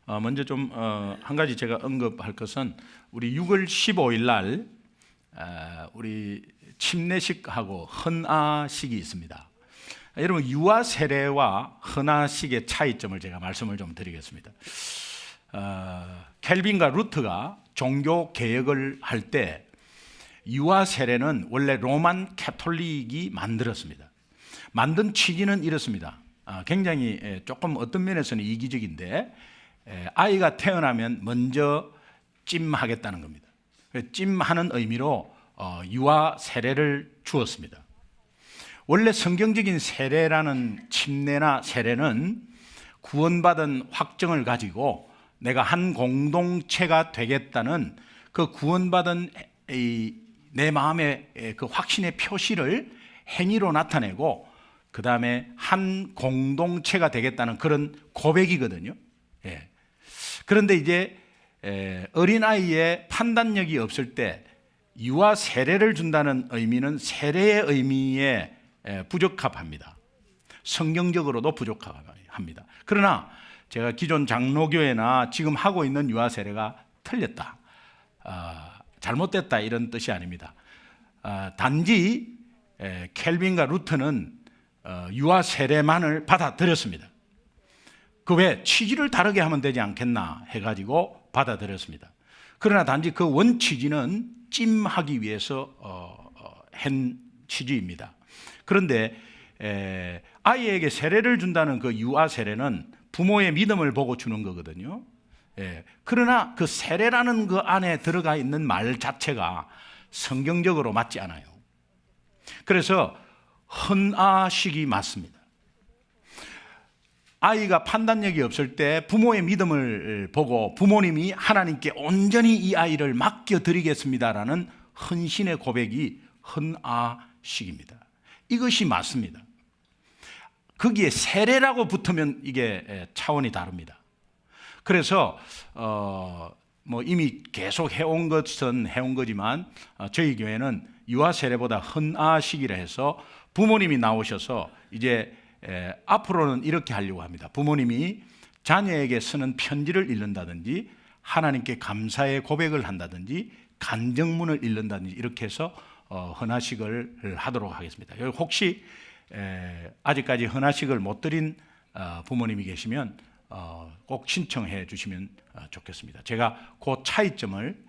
먼저 좀 한 가지 제가 언급할 것은 우리 6월 15일 날 우리 침례식하고 헌화식이 있습니다. 여러분, 유아 세례와 헌화식의 차이점을 제가 말씀을 좀 드리겠습니다. 켈빈과 루트가 종교 개혁을 할 때 유아 세례는 원래 로만 캐톨릭이 만들었습니다. 만든 취지는 이렇습니다. 굉장히 조금 어떤 면에서는 이기적인데, 아이가 태어나면 먼저 찜하겠다는 겁니다. 찜하는 의미로 유아 세례를 주었습니다. 원래 성경적인 세례라는 침례나 세례는 구원받은 확정을 가지고 내가 한 공동체가 되겠다는 그 구원받은 내 마음의 그 확신의 표시를 행위로 나타내고 그 다음에 한 공동체가 되겠다는 그런 고백이거든요. 그런데 이제 어린아이의 판단력이 없을 때 유아 세례를 준다는 의미는 세례의 의미에 부적합합니다. 성경적으로도 부족합니다. 그러나 제가 기존 장로교회나 지금 하고 있는 유아 세례가 틀렸다, 잘못됐다, 이런 뜻이 아닙니다. 단지 켈빈과 루트는 유아 세례만을 받아들였습니다. 그 외에 취지를 다르게 하면 되지 않겠나 해가지고 받아들였습니다. 그러나 단지 그 원취지는 찜하기 위해서 한 취지입니다. 그런데 아이에게 세례를 준다는 그 유아 세례는 부모의 믿음을 보고 주는 거거든요. 그러나 그 세례라는 그 안에 들어가 있는 말 자체가 성경적으로 맞지 않아요. 그래서 헌화식이 맞습니다. 아이가 판단력이 없을 때 부모의 믿음을 보고 부모님이 하나님께 온전히 이 아이를 맡겨드리겠습니다라는 헌신의 고백이 헌화식입니다. 이것이 맞습니다. 거기에 세례라고 붙으면 이게 차원이 다릅니다. 그래서 뭐 이미 계속 해온 것은 해온 거지만 저희 교회는 유아 세례보다 헌화식이라 해서 부모님이 나오셔서 이제 앞으로는 이렇게 하려고 합니다. 부모님이 자녀에게 쓰는 편지를 읽는다든지 하나님께 감사의 고백을 한다든지 간증문을 읽는다든지 이렇게 해서 헌화식을 하도록 하겠습니다. 혹시 아직까지 헌화식을 못 드린 부모님이 계시면 꼭 신청해 주시면 좋겠습니다. 제가 그 차이점을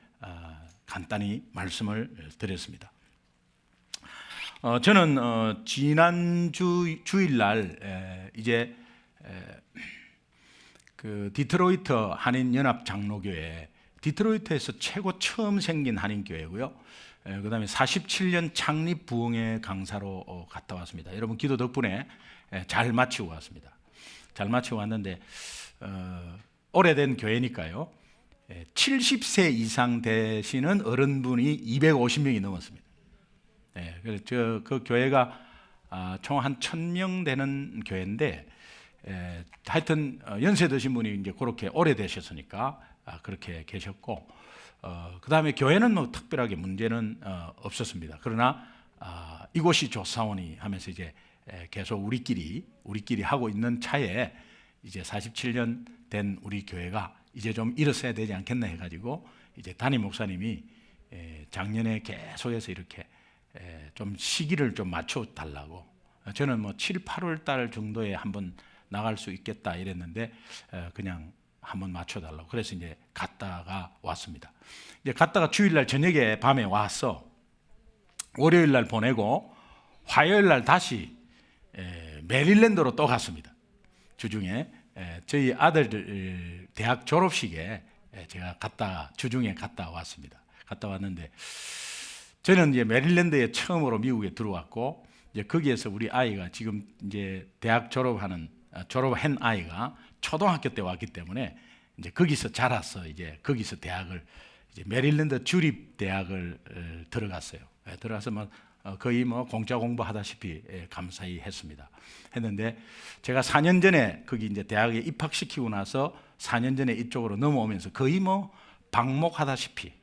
간단히 말씀을 드렸습니다. 저는 지난 주일날 이제 그 디트로이트 한인연합 장로교회, 디트로이트에서 최고 처음 생긴 한인교회고요. 그 다음에 47년 창립 부흥회 강사로 갔다 왔습니다. 여러분 기도 덕분에 잘 마치고 왔습니다. 잘 마치고 왔는데 오래된 교회니까요. 70세 이상 되시는 어른분이 250명이 넘었습니다. 그래서 그 교회가 총 한 1000명 되는 교회인데, 하여튼 연세 드신 분이 이제 그렇게 오래 되셨으니까 그렇게 계셨고, 그 다음에 교회는 뭐 특별하게 문제는 없었습니다. 그러나 이곳이 좋사오니 하면서 이제 계속 우리끼리 하고 있는 차에 이제 47년 된 우리 교회가 이제 좀 일어서야 되지 않겠나 해가지고 이제 담임 목사님이 작년에 계속해서 이렇게 좀 시기를 좀 맞춰 달라고, 저는 뭐 7, 8월 달 정도에 한번 나갈 수 있겠다 이랬는데 그냥 한번 맞춰 달라고, 그래서 이제 갔다가 왔습니다. 이제 갔다가 주일날 저녁에 밤에 와서 월요일날 보내고 화요일날 다시 메릴랜드로 또 갔습니다. 주중에 저희 아들 대학 졸업식에 제가 주중에 갔다 왔습니다. 갔다 왔는데 저는 이제 메릴랜드에 처음으로 미국에 들어왔고, 이제 거기에서 우리 아이가 지금 이제 대학 졸업한 아이가 초등학교 때 왔기 때문에 이제 거기서 자라서 이제 거기서 대학을 이제 메릴랜드 주립 대학을 들어갔어요. 들어가서 뭐 거의 뭐 공짜 공부하다시피 감사히 했는데 제가 4년 전에 거기 이제 대학에 입학시키고 나서 4년 전에 이쪽으로 넘어오면서 거의 뭐 방목하다시피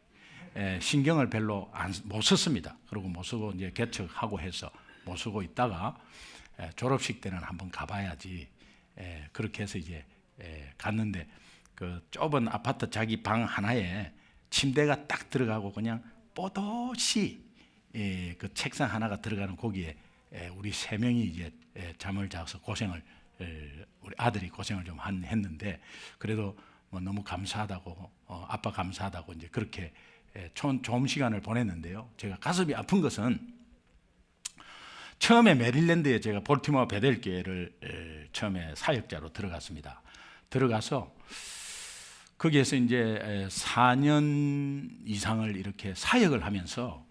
신경을 별로 못 썼습니다. 그리고 못 쓰고 이제 개척하고 해서 못 쓰고 있다가 졸업식 때는 한번 가봐야지, 그렇게 해서 이제 갔는데 그 좁은 아파트 자기 방 하나에 침대가 딱 들어가고 그냥 뽀듯이 그 책상 하나가 들어가는 거기에 우리 세 명이 이제 잠을 자서 고생을 우리 아들이 고생을 좀 했는데 그래도 뭐 너무 감사하다고 아빠 감사하다고 이제 그렇게 좋은 시간을 보냈는데요. 제가 가슴이 아픈 것은 처음에 메릴랜드에 제가 볼티모어 베델 교회를 처음에 사역자로 들어갔습니다. 들어가서 거기에서 이제 4년 이상을 이렇게 사역을 하면서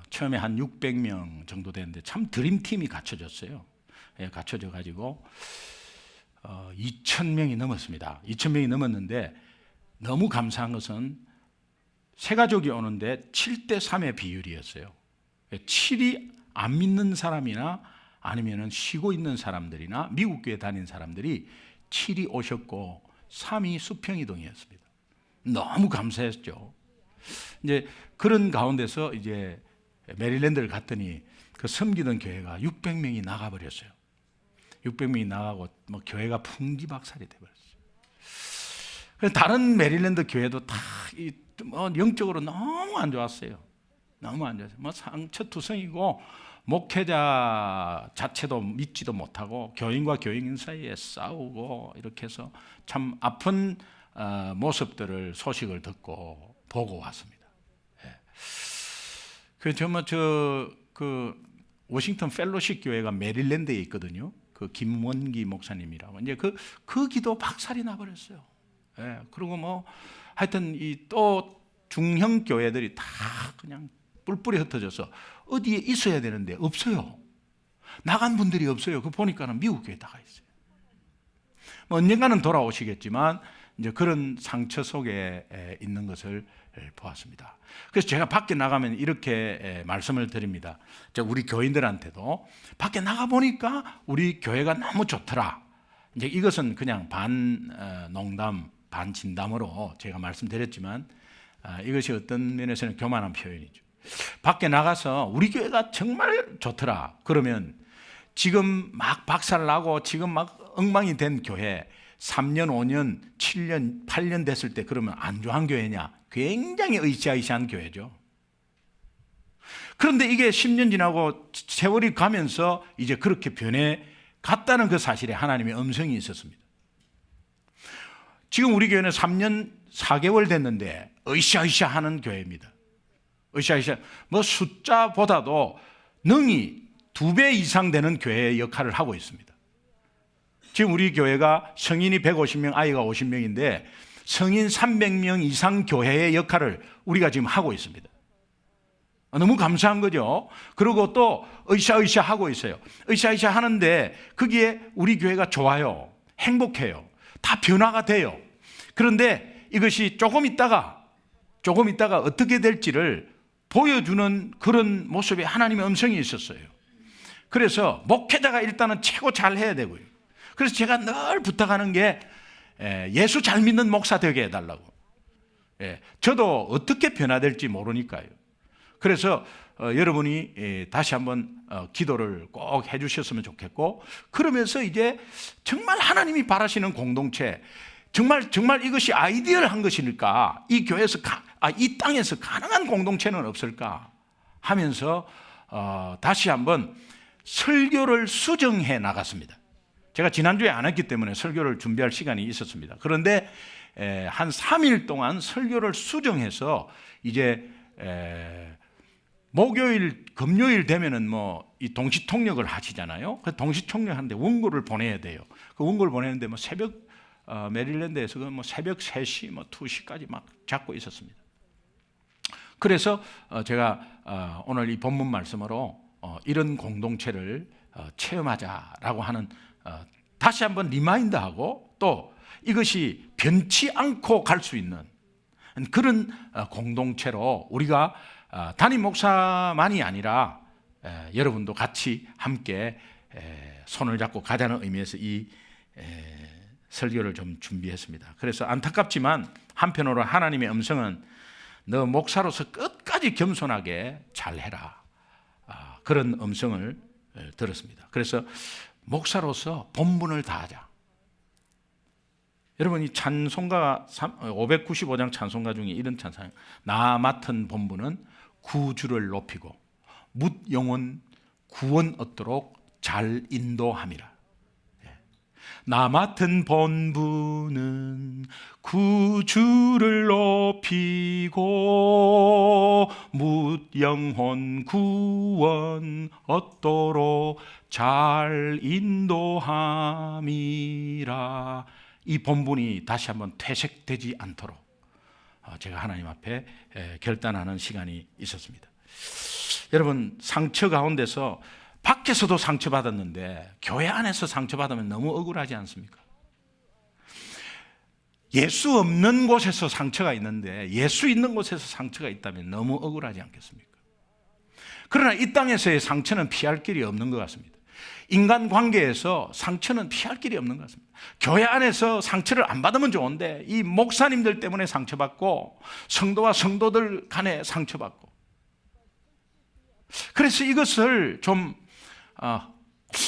처음에 한 600명 정도 되는데 참 드림팀이 갖춰졌어요. 갖춰져 가지고 2,000명이 넘었습니다. 2,000명이 넘었는데 너무 감사한 것은 세 가족이 오는데 7대3의 비율이었어요. 7이 안 믿는 사람이나 아니면 쉬고 있는 사람들이나 미국 교회 다닌 사람들이 7이 오셨고 3이 수평이동이었습니다. 너무 감사했죠. 이제 그런 가운데서 이제 메릴랜드를 갔더니 그 섬기던 교회가 600명이 나가버렸어요. 600명이 나가고 뭐 교회가 풍지박살이 돼버렸어요. 다른 메릴랜드 교회도 다 뭐 영적으로 너무 안 좋았어요. 너무 안 좋았어요. 뭐 상처투성이고 목회자 자체도 믿지도 못하고 교인과 교인 사이에 싸우고 이렇게 해서 참 아픈 모습들을 소식을 듣고 보고 왔습니다. 그 정말 그 워싱턴 펠로십 교회가 메릴랜드에 있거든요. 그 김원기 목사님이라고 이제 그 기도 박살이 나버렸어요. 그리고 뭐 하여튼 이 또 중형 교회들이 다 그냥 뿔뿔이 흩어져서 어디에 있어야 되는데 없어요. 나간 분들이 없어요. 그 보니까는 미국 교회에 나가 있어요. 뭐 언젠가는 돌아오시겠지만 이제 그런 상처 속에 있는 것을 보았습니다. 그래서 제가 밖에 나가면 이렇게 말씀을 드립니다. 우리 교인들한테도 밖에 나가 보니까 우리 교회가 너무 좋더라. 이제 이것은 그냥 반 농담, 반 진담으로 제가 말씀드렸지만 이것이 어떤 면에서는 교만한 표현이죠. 밖에 나가서 우리 교회가 정말 좋더라. 그러면 지금 막 박살나고 지금 막 엉망이 된 교회 3년, 5년, 7년, 8년 됐을 때 그러면 안좋은 교회냐? 굉장히 으쌰으쌰한 교회죠. 그런데 이게 10년 지나고 세월이 가면서 이제 그렇게 변해 갔다는 그 사실에 하나님의 음성이 있었습니다. 지금 우리 교회는 3년 4개월 됐는데 으쌰으쌰 하는 교회입니다. 으쌰으쌰. 뭐 숫자보다도 능이 2배 이상 되는 교회의 역할을 하고 있습니다. 지금 우리 교회가 성인이 150명, 아이가 50명인데 성인 300명 이상 교회의 역할을 우리가 지금 하고 있습니다. 너무 감사한 거죠. 그리고 또 으쌰으쌰 하고 있어요. 으쌰으쌰 하는데 거기에 우리 교회가 좋아요. 행복해요. 다 변화가 돼요. 그런데 이것이 조금 있다가 어떻게 될지를 보여주는 그런 모습에 하나님의 음성이 있었어요. 그래서 목회자가 일단은 최고 잘 해야 되고요. 그래서 제가 늘 부탁하는 게 예수 잘 믿는 목사 되게 해달라고. 저도 어떻게 변화될지 모르니까요. 그래서 여러분이 다시 한번 기도를 꼭 해주셨으면 좋겠고, 그러면서 이제 정말 하나님이 바라시는 공동체, 정말 이것이 아이디얼한 것일까? 이 교회에서 이 땅에서 가능한 공동체는 없을까? 하면서 다시 한번 설교를 수정해 나갔습니다. 제가 지난주에 안 했기 때문에 설교를 준비할 시간이 있었습니다. 그런데 한 3일 동안 설교를 수정해서 이제 목요일, 금요일 되면은 뭐 이 동시 통역을 하시잖아요. 그 동시 통역하는데 원고를 보내야 돼요. 그 원고를 보내는데 뭐 새벽 메릴랜드에서 뭐 새벽 3시, 뭐 2시까지 막 잡고 있었습니다. 그래서 제가 오늘 이 본문 말씀으로 이런 공동체를 체험하자라고 하는 다시 한번 리마인드하고 또 이것이 변치 않고 갈 수 있는 그런 공동체로 우리가 담임 목사만이 아니라 여러분도 같이 함께 손을 잡고 가자는 의미에서 이 설교를 좀 준비했습니다. 그래서 안타깝지만 한편으로 하나님의 음성은 너 목사로서 끝까지 겸손하게 잘해라, 그런 음성을 들었습니다. 그래서 목사로서 본분을 다하자. 여러분, 이 찬송가 595장 찬송가 중에 이런 찬송, 나 맡은 본분은 구주를 높이고 묻 영혼 구원 얻도록 잘 인도함이라. 나 맡은 본분은 구주를 높이고 묻 영혼 구원 얻도록 잘 인도함이라. 이 본분이 다시 한번 퇴색되지 않도록 제가 하나님 앞에 결단하는 시간이 있었습니다. 여러분, 상처 가운데서 밖에서도 상처받았는데 교회 안에서 상처받으면 너무 억울하지 않습니까? 예수 없는 곳에서 상처가 있는데 예수 있는 곳에서 상처가 있다면 너무 억울하지 않겠습니까? 그러나 이 땅에서의 상처는 피할 길이 없는 것 같습니다. 인간관계에서 상처는 피할 길이 없는 것 같습니다. 교회 안에서 상처를 안 받으면 좋은데 이 목사님들 때문에 상처받고 성도와 성도들 간에 상처받고, 그래서 이것을 좀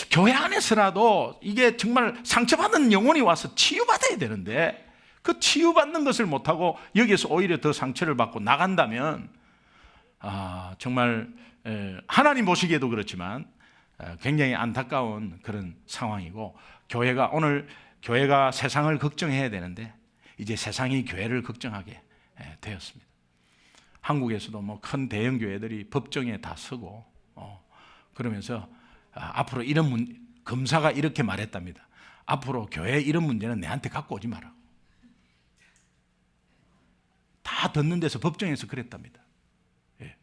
교회 안에서라도 이게 정말 상처받은 영혼이 와서 치유받아야 되는데 그 치유받는 것을 못하고 여기에서 오히려 더 상처를 받고 나간다면 정말 하나님 보시기에도 그렇지만 굉장히 안타까운 그런 상황이고, 오늘 교회가 세상을 걱정해야 되는데 이제 세상이 교회를 걱정하게 되었습니다. 한국에서도 뭐 큰 대형 교회들이 법정에 다 서고 그러면서 앞으로 이런 검사가 이렇게 말했답니다. 앞으로 교회 이런 문제는 내한테 갖고 오지 마라. 다 듣는 데서 법정에서 그랬답니다. 예.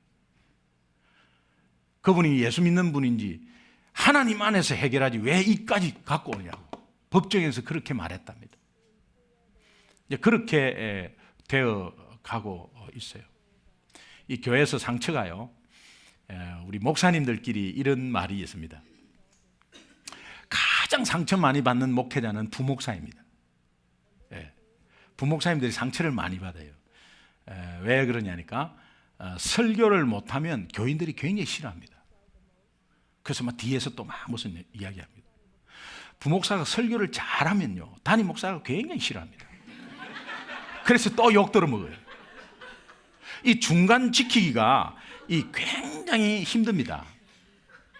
그분이 예수 믿는 분인지 하나님 안에서 해결하지 왜 이까지 갖고 오냐고 법정에서 그렇게 말했답니다. 이제 그렇게 되어 가고 있어요. 이 교회에서 상처가요, 우리 목사님들끼리 이런 말이 있습니다. 가장 상처 많이 받는 목회자는 부목사입니다. 부목사님들이 상처를 많이 받아요. 왜 그러냐니까 설교를 못하면 교인들이 굉장히 싫어합니다. 그래서 막 뒤에서 또 막 무슨 이야기합니다. 부목사가 설교를 잘하면요, 담임 목사가 굉장히 싫어합니다. 그래서 또 욕 들어먹어요. 이 중간 지키기가 굉장히 힘듭니다.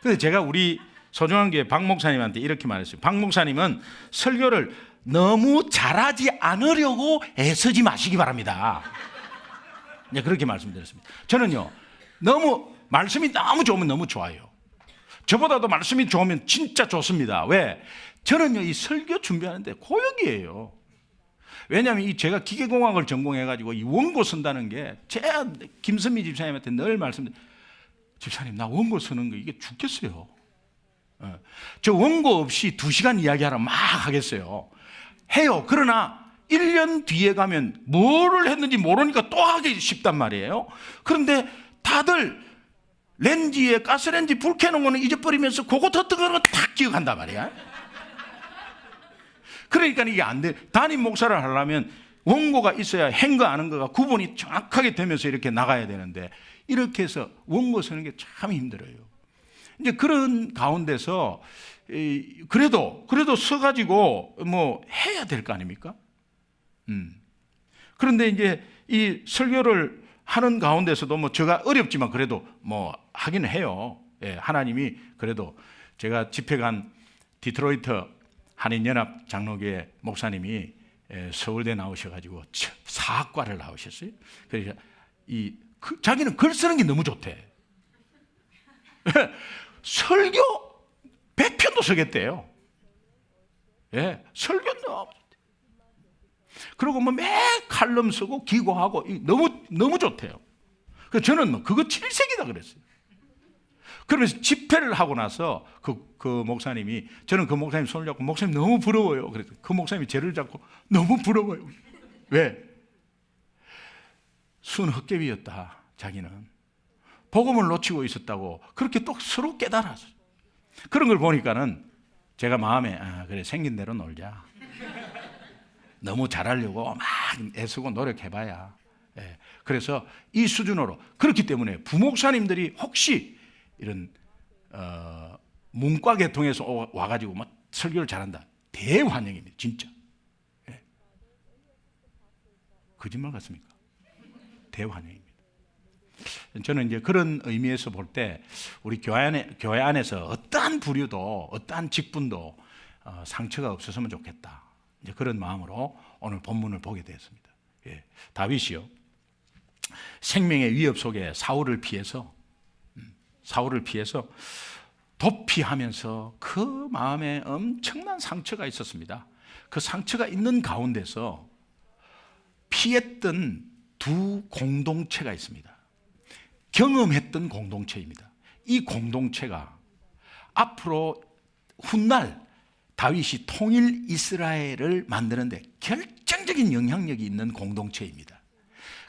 그래서 제가 우리 소중한 교회 박 목사님한테 이렇게 말했어요. 박 목사님은 설교를 너무 잘하지 않으려고 애쓰지 마시기 바랍니다. 네, 그렇게 말씀드렸습니다. 저는요, 말씀이 너무 좋으면 너무 좋아요. 저보다도 말씀이 좋으면 진짜 좋습니다. 왜? 저는요, 이 설교 준비하는데 고역이에요. 왜냐하면 제가 기계공학을 전공해가지고 이 원고 쓴다는 게 제가 김선미 집사님한테 늘 말씀드려요. 집사님, 나 원고 쓰는 거 이게 죽겠어요. 저 원고 없이 2시간 이야기하라 막 하겠어요. 해요. 그러나 1년 뒤에 가면 뭐를 했는지 모르니까 또 하기 쉽단 말이에요. 그런데 다들 렌지에 가스렌지 불 켜놓은 거는 잊어버리면서 그거 덧뜨거는 거 딱 기억한단 말이야. 그러니까 이게 안 돼. 담임 목사를 하려면 원고가 있어야 행거 아는 거가 구분이 정확하게 되면서 이렇게 나가야 되는데 이렇게 해서 원고 쓰는 게 참 힘들어요. 이제 그런 가운데서 그래도 써가지고 뭐 해야 될 거 아닙니까? 그런데 이제 이 설교를 하는 가운데서도 뭐 제가 어렵지만 그래도 뭐 하기는 해요. 예, 하나님이 그래도 제가 집회 간 디트로이트 한인연합 장로교회 목사님이 서울대 나오셔가지고 사학과를 나오셨어요. 그러니까 자기는 글 쓰는 게 너무 좋대. 설교 100편도 쓰겠대요. 예, 설교 너무 좋대. 그리고 뭐 매 칼럼 쓰고 기고하고 너무 좋대요. 그래서 저는 뭐 그거 7색이다 그랬어요. 그러면서 집회를 하고 나서 그 목사님이, 저는 그 목사님 손을 잡고 목사님 너무 부러워요. 그래서 그 목사님이 저를 잡고 너무 부러워요. 왜? 순헛개비였다. 자기는 복음을 놓치고 있었다고 그렇게 또 서로 깨달았어요. 그런 걸 보니까는 제가 마음에 그래, 생긴 대로 놀자. 너무 잘하려고 막 애쓰고 노력해봐야. 예. 그래서 이 수준으로, 그렇기 때문에 부목사님들이 혹시 이런 문과 계통에서 와가지고 막 설교를 잘한다, 대환영입니다. 진짜. 예. 거짓말 같습니까? 대환영입니다. 저는 이제 그런 의미에서 볼 때 우리 교회 안에서 어떠한 부류도 어떠한 직분도 상처가 없었으면 좋겠다. 이제 그런 마음으로 오늘 본문을 보게 되었습니다. 예, 다윗이요, 생명의 위협 속에 사울을 피해서 도피하면서 그 마음에 엄청난 상처가 있었습니다. 그 상처가 있는 가운데서 피했던 두 공동체가 있습니다. 경험했던 공동체입니다. 이 공동체가 앞으로 훗날 다윗이 통일 이스라엘을 만드는데 결정적인 영향력이 있는 공동체입니다.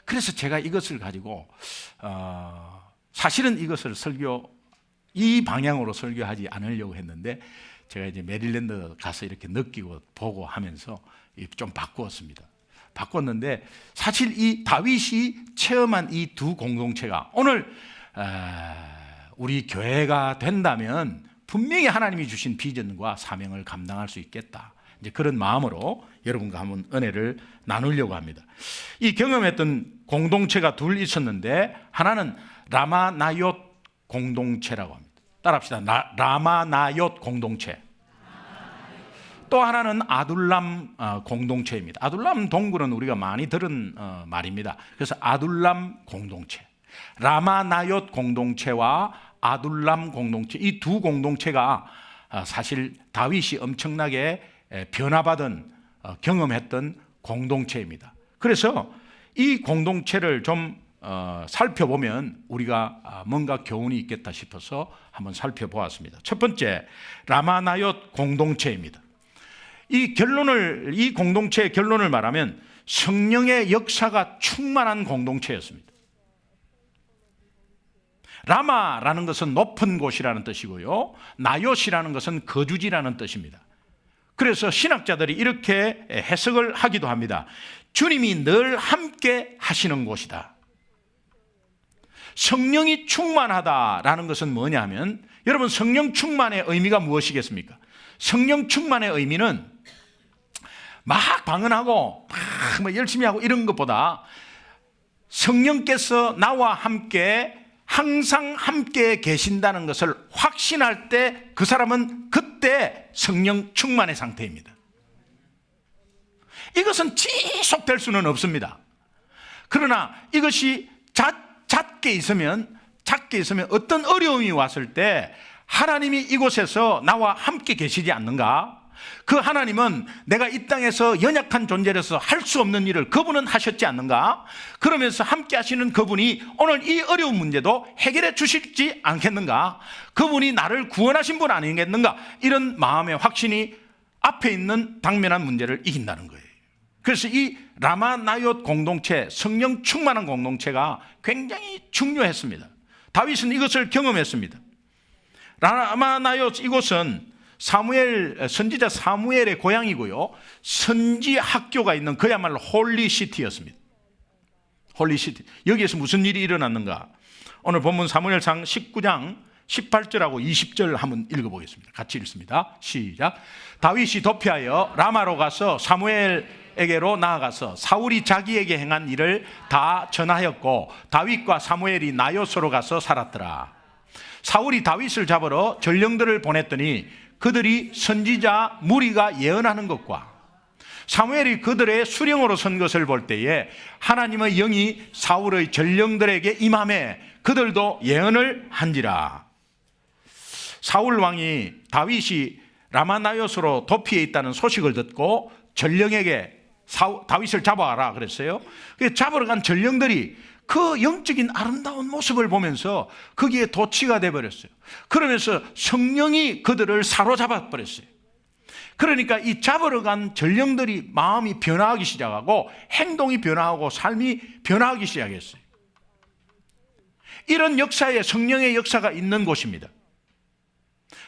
그래서 제가 이것을 가지고 사실은 이것을 이 방향으로 설교하지 않으려고 했는데 제가 이제 메릴랜드 가서 이렇게 느끼고 보고 하면서 좀 바꾸었는데 사실 이 다윗이 체험한 이 두 공동체가 오늘 우리 교회가 된다면 분명히 하나님이 주신 비전과 사명을 감당할 수 있겠다. 이제 그런 마음으로 여러분과 한번 은혜를 나누려고 합니다. 이 경험했던 공동체가 둘 있었는데 하나는 라마나옅 공동체라고 합니다. 따라합시다. 라마나옅 공동체. 또 하나는 아둘람 공동체입니다. 아둘람 동굴은 우리가 많이 들은 말입니다. 그래서 아둘람 공동체, 라마나옅 공동체와 아둘람 공동체, 이 두 공동체가 사실 다윗이 엄청나게 변화받은 경험했던 공동체입니다. 그래서 이 공동체를 좀 살펴보면 우리가 뭔가 교훈이 있겠다 싶어서 한번 살펴보았습니다. 첫 번째, 라마나옅 공동체입니다. 이 공동체의 결론을 말하면 성령의 역사가 충만한 공동체였습니다. 라마라는 것은 높은 곳이라는 뜻이고요, 나옅이라는 것은 거주지라는 뜻입니다. 그래서 신학자들이 이렇게 해석을 하기도 합니다. 주님이 늘 함께 하시는 곳이다. 성령이 충만하다라는 것은 뭐냐 하면, 여러분, 성령 충만의 의미가 무엇이겠습니까? 성령 충만의 의미는 막 방언하고 막 열심히 하고 이런 것보다 성령께서 나와 함께 항상 함께 계신다는 것을 확신할 때 그 사람은 그때 성령 충만의 상태입니다. 이것은 지속될 수는 없습니다. 그러나 이것이 작게 있으면 어떤 어려움이 왔을 때 하나님이 이곳에서 나와 함께 계시지 않는가? 그 하나님은 내가 이 땅에서 연약한 존재로서 할 수 없는 일을 그분은 하셨지 않는가? 그러면서 함께 하시는 그분이 오늘 이 어려운 문제도 해결해 주실지 않겠는가? 그분이 나를 구원하신 분 아니겠는가? 이런 마음의 확신이 앞에 있는 당면한 문제를 이긴다는 거예요. 그래서 이 라마나옅 공동체, 성령 충만한 공동체가 굉장히 중요했습니다. 다윗은 이것을 경험했습니다. 라마나옅 이곳은 선지자 사무엘의 고향이고요, 선지 학교가 있는 그야말로 홀리시티였습니다. 홀리시티. 여기에서 무슨 일이 일어났는가? 오늘 본문 사무엘상 19장 18절하고 20절 한번 읽어보겠습니다. 같이 읽습니다. 시작. 다윗이 도피하여 라마로 가서 사무엘에게로 나아가서 사울이 자기에게 행한 일을 다 전하였고 다윗과 사무엘이 나요스로 가서 살았더라. 사울이 다윗을 잡으러 전령들을 보냈더니 그들이 선지자 무리가 예언하는 것과 사무엘이 그들의 수령으로 선 것을 볼 때에 하나님의 영이 사울의 전령들에게 임하매 그들도 예언을 한지라. 사울 왕이 다윗이 라마나옅으로 도피해 있다는 소식을 듣고 전령에게 다윗을 잡아와라 그랬어요. 잡으러 간 전령들이 그 영적인 아름다운 모습을 보면서 거기에 도취가 돼버렸어요. 그러면서 성령이 그들을 사로잡아 버렸어요. 그러니까 이 잡으러 간 전령들이 마음이 변화하기 시작하고 행동이 변화하고 삶이 변화하기 시작했어요. 이런 역사에 성령의 역사가 있는 곳입니다.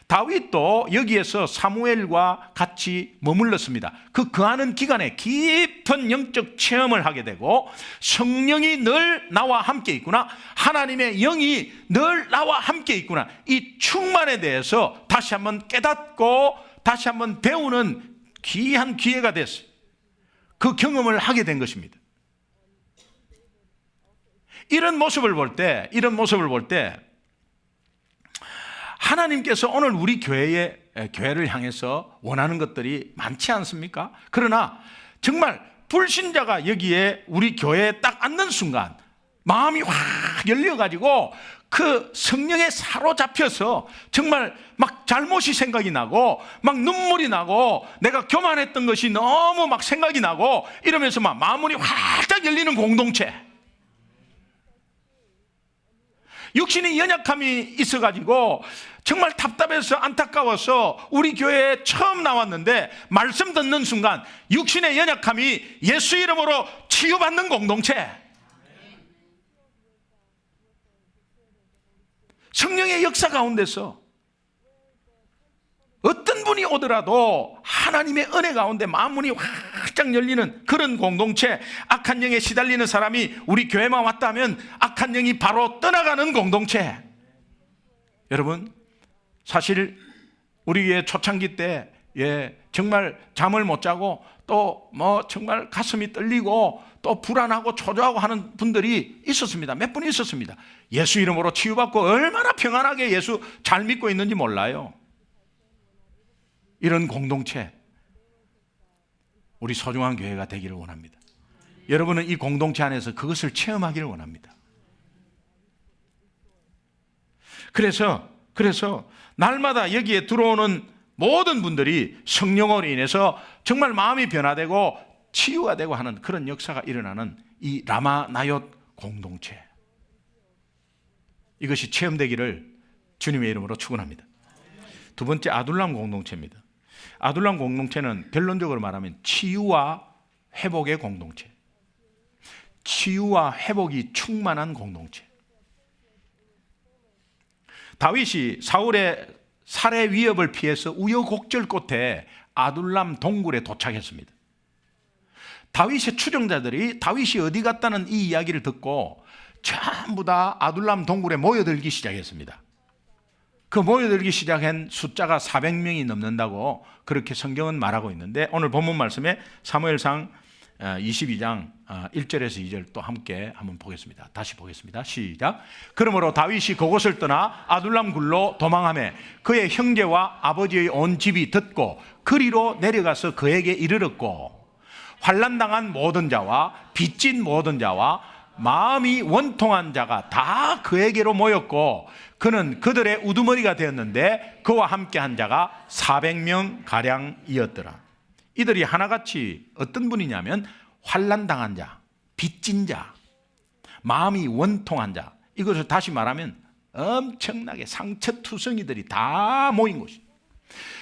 다윗도 여기에서 사무엘과 같이 머물렀습니다. 거하는 기간에 깊은 영적 체험을 하게 되고 성령이 늘 나와 함께 있구나, 하나님의 영이 늘 나와 함께 있구나, 이 충만에 대해서 다시 한번 깨닫고 다시 한번 배우는 귀한 기회가 됐어요. 그 경험을 하게 된 것입니다. 이런 모습을 볼 때 하나님께서 오늘 우리 교회를 향해서 원하는 것들이 많지 않습니까? 그러나 정말 불신자가 여기에 우리 교회에 딱 앉는 순간 마음이 확 열려가지고 그 성령에 사로잡혀서 정말 막 잘못이 생각이 나고 막 눈물이 나고 내가 교만했던 것이 너무 막 생각이 나고 이러면서 막 마음문이 활짝 열리는 공동체. 육신의 연약함이 있어가지고 정말 답답해서 안타까워서 우리 교회에 처음 나왔는데 말씀 듣는 순간 육신의 연약함이 예수 이름으로 치유받는 공동체. 성령의 역사 가운데서 어떤 분이 오더라도 하나님의 은혜 가운데 마음문이 활짝 열리는 그런 공동체. 악한 영에 시달리는 사람이 우리 교회만 왔다면 악한 영이 바로 떠나가는 공동체. 여러분, 사실 우리 교회 초창기 때 정말 잠을 못 자고 또 정말 가슴이 떨리고 또 불안하고 초조하고 하는 분들이 있었습니다. 몇 분 있었습니다. 예수 이름으로 치유받고 얼마나 평안하게 예수 잘 믿고 있는지 몰라요. 이런 공동체, 우리 소중한 교회가 되기를 원합니다. 여러분은 이 공동체 안에서 그것을 체험하기를 원합니다. 그래서 날마다 여기에 들어오는 모든 분들이 성령으로 인해서 정말 마음이 변화되고 치유가 되고 하는 그런 역사가 일어나는 이 라마 나옅 공동체, 이것이 체험되기를 주님의 이름으로 축원합니다. 두 번째, 아둘람 공동체입니다. 아둘람 공동체는 결론적으로 말하면 치유와 회복의 공동체, 치유와 회복이 충만한 공동체. 다윗이 사울의 살해 위협을 피해서 우여곡절 끝에 아둘람 동굴에 도착했습니다. 다윗의 추종자들이 다윗이 어디 갔다는 이 이야기를 듣고 전부 다 아둘람 동굴에 모여들기 시작했습니다. 그 모여들기 시작한 숫자가 400명이 넘는다고 그렇게 성경은 말하고 있는데, 오늘 본문 말씀에 사무엘상 22장 1절에서 2절 또 함께 한번 보겠습니다. 다시 보겠습니다. 시작. 그러므로 다윗이 그곳을 떠나 아둘람 굴로 도망하며 그의 형제와 아버지의 온 집이 듣고 그리로 내려가서 그에게 이르렀고, 환난당한 모든 자와 빚진 모든 자와 마음이 원통한 자가 다 그에게로 모였고 그는 그들의 우두머리가 되었는데 그와 함께한 자가 400명 가량이었더라. 이들이 하나같이 어떤 분이냐면 환난당한 자, 빚진 자, 마음이 원통한 자, 이것을 다시 말하면 엄청나게 상처투성이들이 다 모인 곳이에요.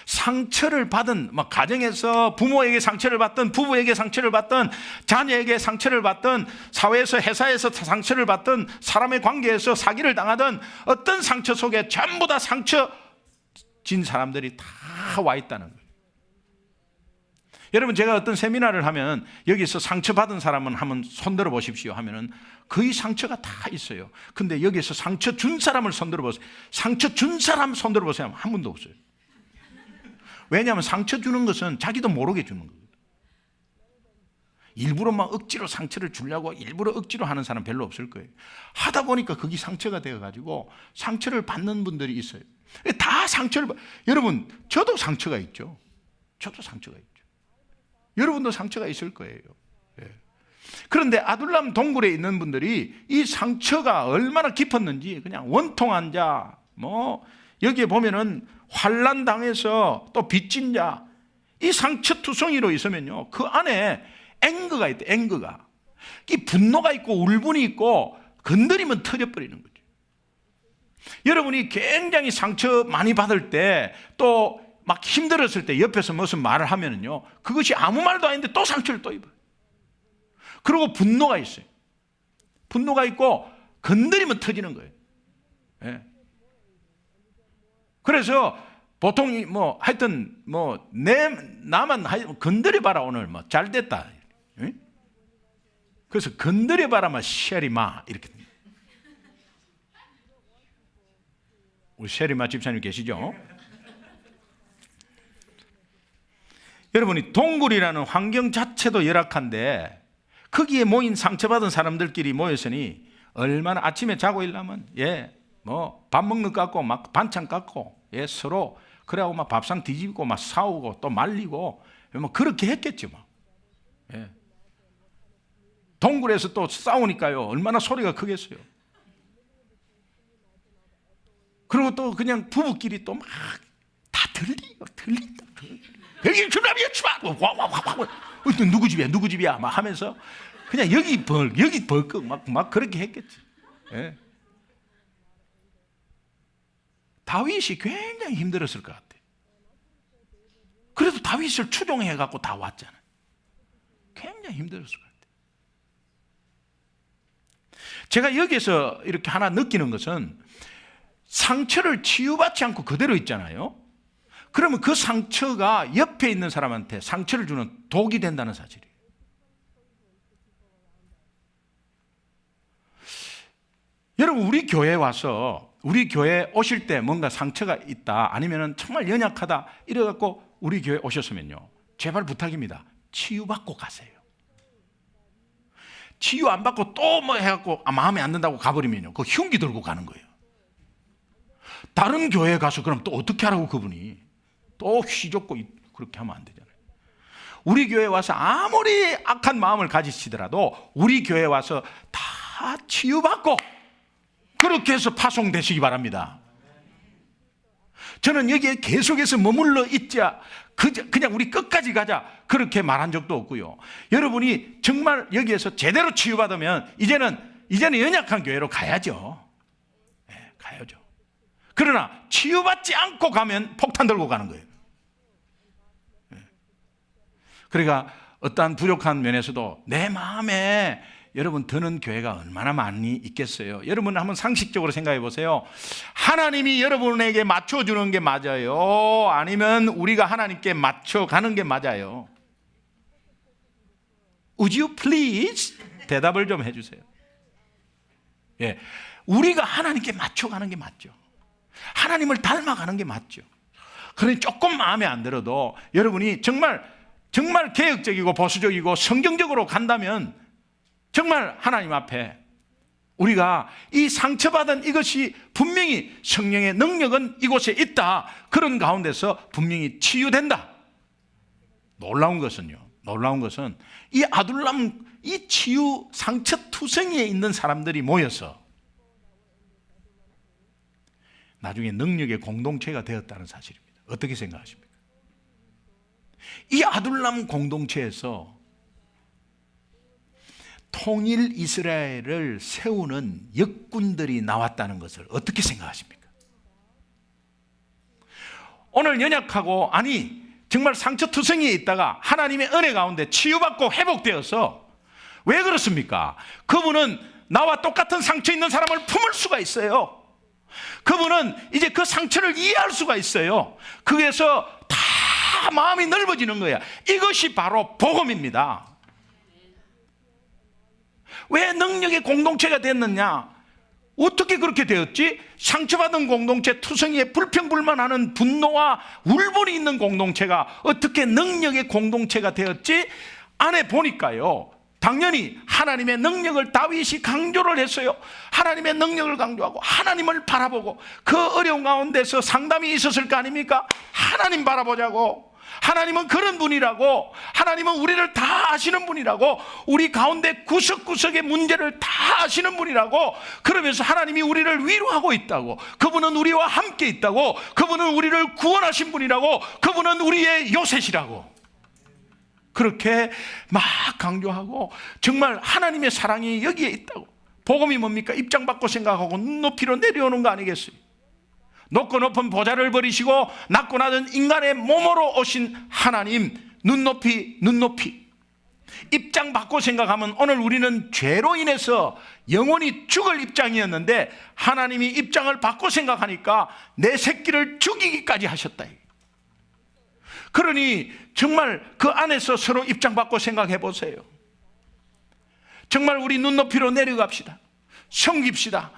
상처를 받은, 가정에서 부모에게 상처를 받든 부부에게 상처를 받든 자녀에게 상처를 받든 사회에서 회사에서 상처를 받든 사람의 관계에서 사기를 당하든 어떤 상처 속에 전부 다 상처 진 사람들이 다 와 있다는 거예요. 여러분, 제가 어떤 세미나를 하면 여기서 상처받은 사람은 한번 손들어 보십시오 하면은 거의 상처가 다 있어요. 근데 여기서 상처 준 사람을 손들어 보세요. 상처 준 사람 손들어 보세요 하면 한 분도 없어요. 왜냐하면 상처 주는 것은 자기도 모르게 주는 거예요. 일부러 막 억지로 상처를 주려고 일부러 억지로 하는 사람 별로 없을 거예요. 하다 보니까 그게 상처가 되어가지고 상처를 받는 분들이 있어요. 다 상처를 여러분, 저도 상처가 있죠. 저도 상처가 있죠. 여러분도 상처가 있을 거예요. 그런데 아둘람 동굴에 있는 분들이 이 상처가 얼마나 깊었는지, 그냥 원통한 자, 여기에 보면은 환난 당해서 또 빚진 자, 이 상처투성이로 있으면요, 그 안에 앵거가 있대. 앵거가, 이 분노가 있고 울분이 있고 건드리면 터져버리는 거죠. 여러분이 굉장히 상처 많이 받을 때 또 막 힘들었을 때 옆에서 무슨 말을 하면은요, 그것이 아무 말도 아닌데 또 상처를 또 입어요. 그리고 분노가 있어요. 분노가 있고 건드리면 터지는 거예요. 그래서 보통 하여튼 나만 건드려봐라 오늘 잘 됐다. 그래서 건드려봐라 셰리마 이렇게 됩니다. 우리 셰리마 집사님 계시죠? 여러분이 동굴이라는 환경 자체도 열악한데 거기에 모인 상처받은 사람들끼리 모였으니 얼마나 아침에 자고 일어나면 뭐 밥 먹는 것 같고 막 반찬 갖고 서로 그래하고 막 밥상 뒤집고 막 싸우고 또 말리고 뭐 그렇게 했겠죠 뭐. 동굴에서 또 싸우니까요 얼마나 소리가 크겠어요. 그리고 또 그냥 부부끼리 또 막 다 들린다. 여기 주랍이야 주랍. 와와와와. 누구 집이야 막 하면서 그냥 여기 벌컥 막 그렇게 했겠지. 다윗이 굉장히 힘들었을 것 같아. 그래도 다윗을 추종해 갖고 다 왔잖아. 굉장히 힘들었을 것 같아. 제가 여기서 이렇게 하나 느끼는 것은 상처를 치유받지 않고 그대로 있잖아요. 그러면 그 상처가 옆에 있는 사람한테 상처를 주는 독이 된다는 사실이에요. 여러분, 우리 교회에 와서 우리 교회에 오실 때 뭔가 상처가 있다 아니면 정말 연약하다 이래갖고 우리 교회에 오셨으면요, 제발 부탁입니다. 치유받고 가세요. 치유 안 받고 또 뭐 해갖고 마음에 안 든다고 가버리면요, 그 흉기 들고 가는 거예요. 다른 교회에 가서 그럼 또 어떻게 하라고, 그분이 또 휘젓고 그렇게 하면 안 되잖아요. 우리 교회에 와서 아무리 악한 마음을 가지시더라도 우리 교회에 와서 다 치유받고 그렇게 해서 파송되시기 바랍니다. 저는 여기에 계속해서 머물러 있자, 그냥 우리 끝까지 가자 그렇게 말한 적도 없고요. 여러분이 정말 여기에서 제대로 치유받으면 이제는 연약한 교회로 가야죠. 가야죠. 그러나 치유받지 않고 가면 폭탄 들고 가는 거예요. 그러니까 어떠한 부족한 면에서도 내 마음에 여러분 드는 교회가 얼마나 많이 있겠어요. 여러분 한번 상식적으로 생각해 보세요. 하나님이 여러분에게 맞춰주는 게 맞아요? 아니면 우리가 하나님께 맞춰가는 게 맞아요? Would you please? 대답을 좀 해주세요. 우리가 하나님께 맞춰가는 게 맞죠. 하나님을 닮아가는 게 맞죠. 그러니 조금 마음에 안 들어도 여러분이 정말 개혁적이고 보수적이고 성경적으로 간다면 정말 하나님 앞에 우리가 이 상처받은 이것이 분명히 성령의 능력은 이곳에 있다, 그런 가운데서 분명히 치유된다. 놀라운 것은 이 아둘람, 이 치유 상처 투성이에 있는 사람들이 모여서 나중에 능력의 공동체가 되었다는 사실입니다. 어떻게 생각하십니까? 이 아둘람 공동체에서 통일 이스라엘을 세우는 역군들이 나왔다는 것을 어떻게 생각하십니까? 오늘 연약하고 정말 상처투성이에 있다가 하나님의 은혜 가운데 치유받고 회복되어서, 왜 그렇습니까? 그분은 나와 똑같은 상처 있는 사람을 품을 수가 있어요. 그분은 이제 그 상처를 이해할 수가 있어요. 그래서 다 마음이 넓어지는 거야. 이것이 바로 복음입니다. 왜 능력의 공동체가 됐느냐? 어떻게 그렇게 되었지? 상처받은 공동체, 투성이에 불평불만하는 분노와 울분이 있는 공동체가 어떻게 능력의 공동체가 되었지? 안에 보니까요, 당연히 하나님의 능력을 다윗이 강조를 했어요. 하나님의 능력을 강조하고 하나님을 바라보고, 그 어려운 가운데서 상담이 있었을 거 아닙니까? 하나님 바라보자고. 하나님은 그런 분이라고, 하나님은 우리를 다 아시는 분이라고, 우리 가운데 구석구석의 문제를 다 아시는 분이라고, 그러면서 하나님이 우리를 위로하고 있다고, 그분은 우리와 함께 있다고, 그분은 우리를 구원하신 분이라고, 그분은 우리의 요셉이라고, 그렇게 막 강조하고 정말 하나님의 사랑이 여기에 있다고. 복음이 뭡니까? 입장 바꿔 생각하고 눈높이로 내려오는 거 아니겠어요? 높고 높은 보좌를 버리시고 낮고 낮은 인간의 몸으로 오신 하나님, 눈높이 입장 바꿔 생각하면, 오늘 우리는 죄로 인해서 영원히 죽을 입장이었는데 하나님이 입장을 바꿔 생각하니까 내 새끼를 죽이기까지 하셨다. 그러니 정말 그 안에서 서로 입장 바꿔 생각해 보세요. 정말 우리 눈높이로 내려갑시다. 섬깁시다.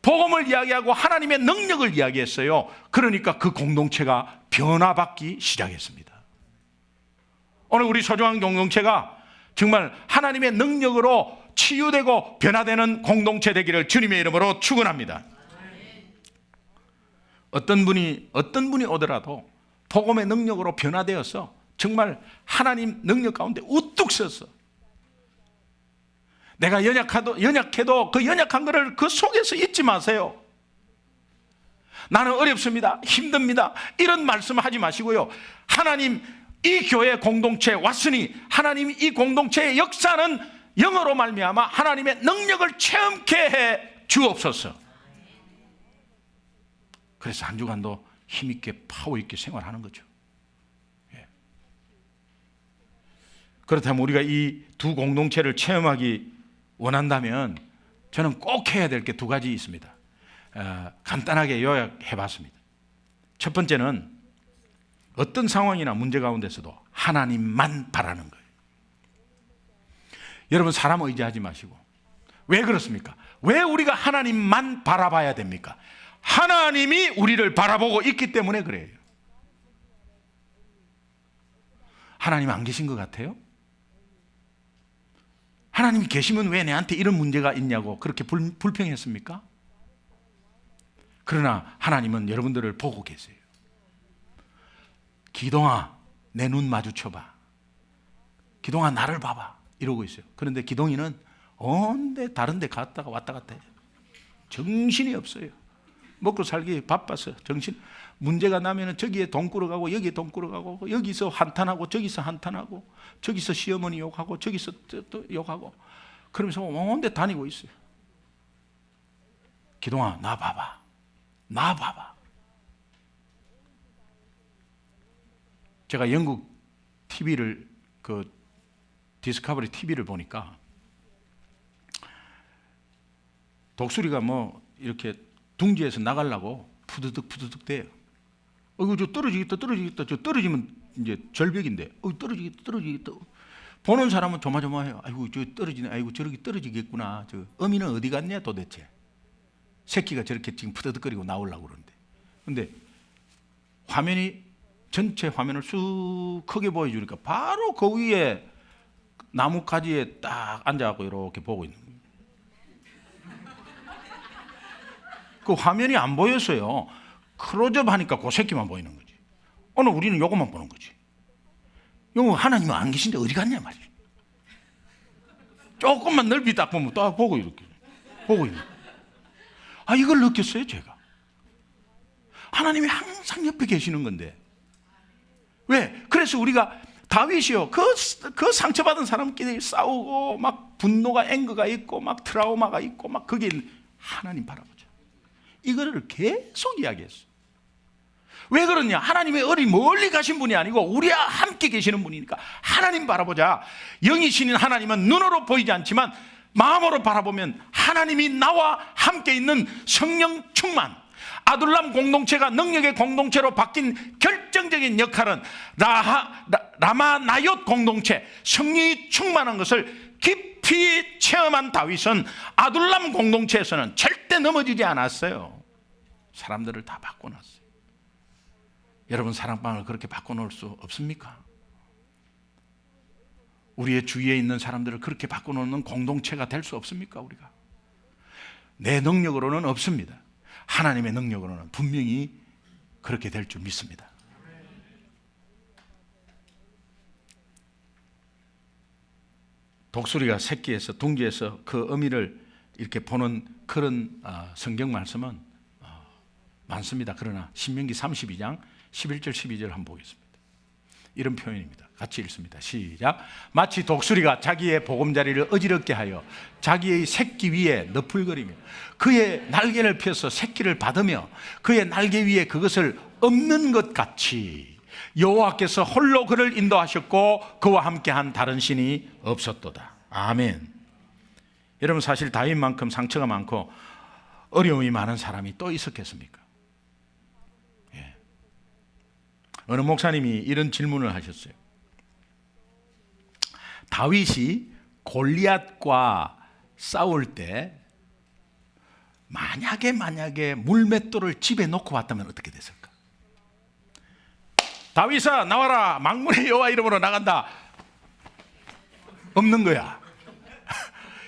복음을 이야기하고 하나님의 능력을 이야기했어요. 그러니까 그 공동체가 변화받기 시작했습니다. 오늘 우리 소중한 공동체가 정말 하나님의 능력으로 치유되고 변화되는 공동체 되기를 주님의 이름으로 축원합니다. 어떤 분이 오더라도 복음의 능력으로 변화되어서 정말 하나님 능력 가운데 우뚝 서서, 내가 연약해도 그 연약한 것을 그 속에서 잊지 마세요. 나는 어렵습니다, 힘듭니다, 이런 말씀을 하지 마시고요. 하나님, 이 교회 공동체에 왔으니 하나님 이 공동체의 역사는 영어로 말미암아 하나님의 능력을 체험케 해 주옵소서. 그래서 한 주간도 힘있게 파워있게 생활하는 거죠. 예. 그렇다면 우리가 이 두 공동체를 체험하기 원한다면 저는 꼭 해야 될 게 두 가지 있습니다. 간단하게 요약해 봤습니다. 첫 번째는 어떤 상황이나 문제 가운데서도 하나님만 바라는 거예요. 여러분, 사람 의지하지 마시고. 왜 그렇습니까? 왜 우리가 하나님만 바라봐야 됩니까? 하나님이 우리를 바라보고 있기 때문에 그래요. 하나님 안 계신 것 같아요? 하나님이 계시면 왜 내한테 이런 문제가 있냐고 그렇게 불평했습니까? 그러나 하나님은 여러분들을 보고 계세요. 기동아, 내 눈 마주쳐봐. 기동아, 나를 봐봐. 이러고 있어요. 그런데 기동이는 언제 다른 데 갔다가 왔다 갔다 해요. 정신이 없어요. 먹고 살기 바빠서 문제가 나면은 저기에 돈 끌어가고 여기에 돈 끌어가고 여기서 한탄하고 저기서 한탄하고 저기서 시어머니 욕하고 저기서 또 욕하고 그러면서 온데 다니고 있어요. 기동아, 나 봐봐. 나 봐봐. 제가 영국 TV를 디스커버리 TV를 보니까 독수리가 뭐 이렇게 둥지에서 나가려고 푸드득 돼요. 이거 저 떨어지겠다. 저 떨어지면 이제 절벽인데, 떨어지겠다. 보는 사람은 조마조마해요. 아이고, 저 떨어지네. 아이고, 저렇게 떨어지겠구나. 저 어미는 어디 갔냐 도대체. 새끼가 저렇게 지금 푸드득거리고 나오려고 그러는데. 근데 전체 화면을 쑥 크게 보여주니까 바로 그 위에 나뭇가지에 딱 앉아갖고 이렇게 보고 있는 거예요. 그 화면이 안 보였어요. 클로즈업 하니까 그 새끼만 보이는 거지. 오늘 우리는 요것만 보는 거지. 요거 하나님은 안 계신데 어디 갔냐 말이야. 조금만 넓이 딱 보면 딱 보고 이렇게 보고 있는 거예요. 이걸 느꼈어요, 제가. 하나님이 항상 옆에 계시는 건데. 왜? 그래서 우리가 다윗이요, 그 상처받은 사람끼리 싸우고 막 분노가 앵거가 있고 막 트라우마가 있고 막 거기에 하나님 바라보자. 이거를 계속 이야기했어. 왜 그러냐? 하나님의 어리 멀리 가신 분이 아니고 우리와 함께 계시는 분이니까 하나님 바라보자. 영이신 하나님은 눈으로 보이지 않지만 마음으로 바라보면 하나님이 나와 함께 있는 성령 충만, 아둘람 공동체가 능력의 공동체로 바뀐 결정적인 역할은 라마나옅 공동체, 성령이 충만한 것을 깊이 체험한 다윗은 아둘람 공동체에서는 절대 넘어지지 않았어요. 사람들을 다 바꿔놨어요. 여러분, 사랑방을 그렇게 바꿔놓을 수 없습니까? 우리의 주위에 있는 사람들을 그렇게 바꿔놓는 공동체가 될 수 없습니까? 우리가 내 능력으로는 없습니다. 하나님의 능력으로는 분명히 그렇게 될 줄 믿습니다. 독수리가 새끼에서 둥지에서 그 어미를 이렇게 보는 그런 성경 말씀은 많습니다. 그러나 신명기 32장 11절 12절 한번 보겠습니다. 이런 표현입니다. 같이 읽습니다. 시작. 마치 독수리가 자기의 보금자리를 어지럽게 하여 자기의 새끼 위에 너풀거리며 그의 날개를 펴서 새끼를 받으며 그의 날개 위에 그것을 엎는 것 같이 여호와께서 홀로 그를 인도하셨고 그와 함께한 다른 신이 없었도다. 아멘. 여러분, 사실 다윗만큼 상처가 많고 어려움이 많은 사람이 또 있었겠습니까? 예. 어느 목사님이 이런 질문을 하셨어요. 다윗이 골리앗과 싸울 때 만약에 물맷돌을 집에 놓고 왔다면 어떻게 됐을까? 다윗아, 나와라. 만군의 여호와 이름으로 나간다. 없는 거야.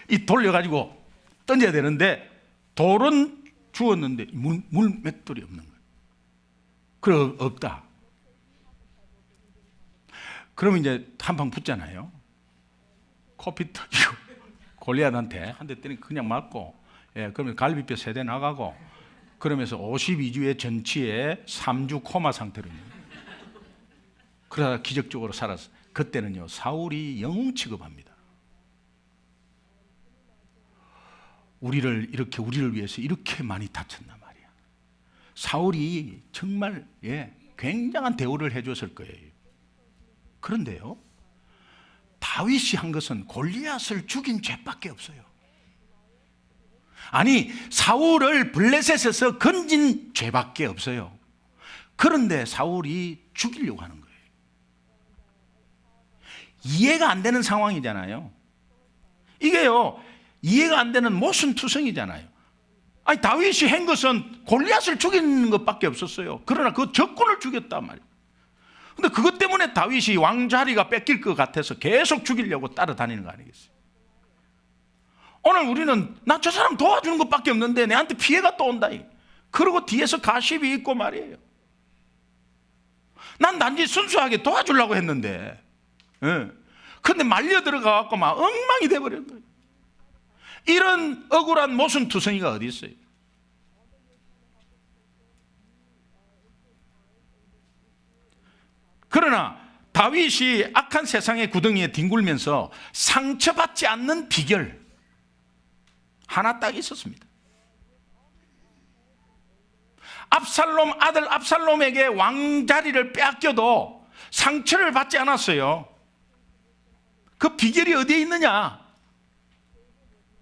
이 돌려가지고 던져야 되는데 돌은 주었는데 물 맷돌이 없는 거야. 그래 없다. 그러면 이제 한 방 붙잖아요. 코피 터지고 골리앗한테 한 대 때리니 그냥 맞고, 그러면 갈비뼈 3대 나가고, 그러면서 52주의 전치에 3주 코마 상태로 있는 거예요. 그러다가 기적적으로 살았어. 그때는요 사울이 영웅 취급합니다. 우리를 위해서 이렇게 많이 다쳤단 말이야. 사울이 정말 굉장한 대우를 해줬을 거예요. 그런데요, 다윗이 한 것은 골리앗을 죽인 죄밖에 없어요. 아니, 사울을 블레셋에서 건진 죄밖에 없어요. 그런데 사울이 죽이려고 하는 거예요. 이해가 안 되는 상황이잖아요. 이게요, 이해가 안 되는 모순투성이잖아요. 아니, 다윗이 한 것은 골리앗을 죽이는 것밖에 없었어요. 그러나 그 적군을 죽였단 말이에요. 근데 그것 때문에 다윗이 왕자리가 뺏길 것 같아서 계속 죽이려고 따라다니는 거 아니겠어요? 오늘 우리는 나 저 사람 도와주는 것밖에 없는데 내한테 피해가 또 온다. 그러고 뒤에서 가십이 있고 말이에요. 난 단지 순수하게 도와주려고 했는데, 근데 말려 들어가갖고 막 엉망이 돼버린 거예요. 이런 억울한 모순투성이가 어디 있어요? 그러나 다윗이 악한 세상의 구덩이에 뒹굴면서 상처받지 않는 비결 하나 딱 있었습니다. 아들 압살롬에게 왕자리를 빼앗겨도 상처를 받지 않았어요. 그 비결이 어디에 있느냐?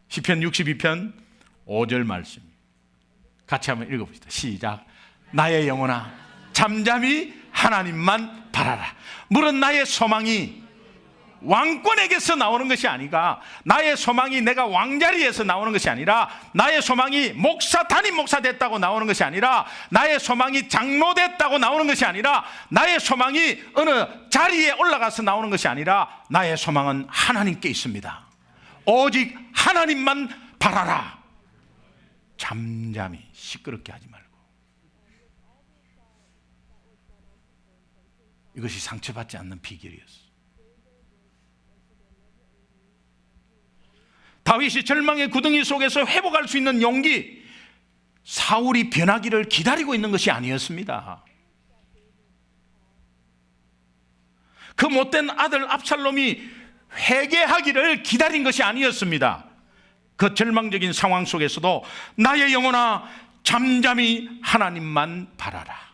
시편 62편 5절 말씀 같이 한번 읽어봅시다. 시작. 나의 영혼아 잠잠히 하나님만 바라라. 물은 나의 소망이 왕권에게서 나오는 것이 아니라, 나의 소망이 내가 왕자리에서 나오는 것이 아니라, 나의 소망이 담임 목사 됐다고 나오는 것이 아니라, 나의 소망이 장로 됐다고 나오는 것이 아니라, 나의 소망이 어느 자리에 올라가서 나오는 것이 아니라, 나의 소망은 하나님께 있습니다. 오직 하나님만 바라라. 잠잠히, 시끄럽게 하지 말고. 이것이 상처받지 않는 비결이었어. 다윗이 절망의 구덩이 속에서 회복할 수 있는 용기, 사울이 변하기를 기다리고 있는 것이 아니었습니다. 그 못된 아들 압살롬이 회개하기를 기다린 것이 아니었습니다. 그 절망적인 상황 속에서도 나의 영혼아 잠잠히 하나님만 바라라.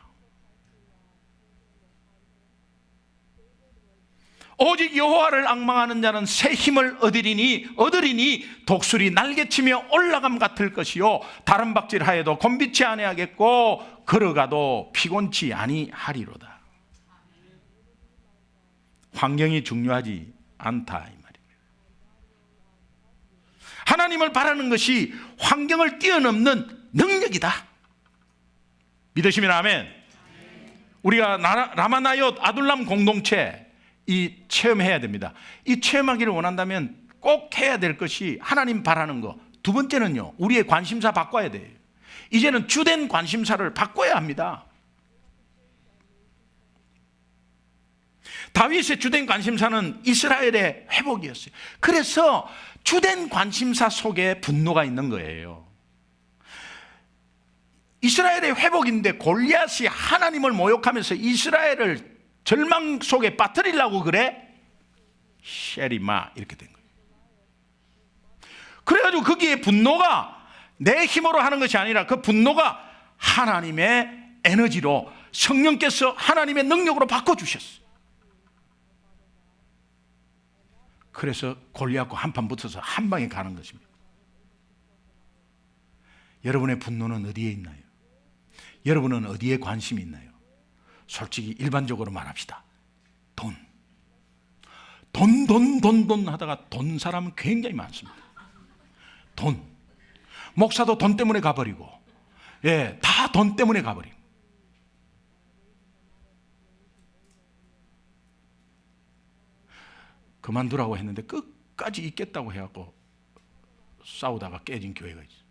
오직 여호와를 앙망하는 자는 새 힘을 얻으리니 독수리 날개치며 올라감 같을 것이요 다른 박질하여도 곤비치 아니하겠고 걸어가도 피곤치 아니하리로다. 환경이 중요하지 않다 이 말입니다. 하나님을 바라는 것이 환경을 뛰어넘는 능력이다. 믿으시면 아멘. 우리가 라마나옳 아둘람 공동체 이 체험해야 됩니다. 이 체험하기를 원한다면 꼭 해야 될 것이 하나님 바라는 거. 두 번째는요, 우리의 관심사 바꿔야 돼요. 이제는 주된 관심사를 바꿔야 합니다. 다윗의 주된 관심사는 이스라엘의 회복이었어요. 그래서 주된 관심사 속에 분노가 있는 거예요. 이스라엘의 회복인데 골리앗이 하나님을 모욕하면서 이스라엘을 절망 속에 빠뜨리려고 그래? 쉐리마 이렇게 된 거예요. 그래가지고 거기에 분노가 내 힘으로 하는 것이 아니라 그 분노가 하나님의 에너지로 성령께서 하나님의 능력으로 바꿔주셨어요. 그래서 골리앗과 한판 붙어서 한 방에 가는 것입니다. 여러분의 분노는 어디에 있나요? 여러분은 어디에 관심이 있나요? 솔직히 일반적으로 말합시다. 돈 하다가 돈 사람은 굉장히 많습니다. 돈. 목사도 돈 때문에 가버리고, 다 돈 때문에 가버리고. 그만두라고 했는데 끝까지 있겠다고 해갖고 싸우다가 깨진 교회가 있어요.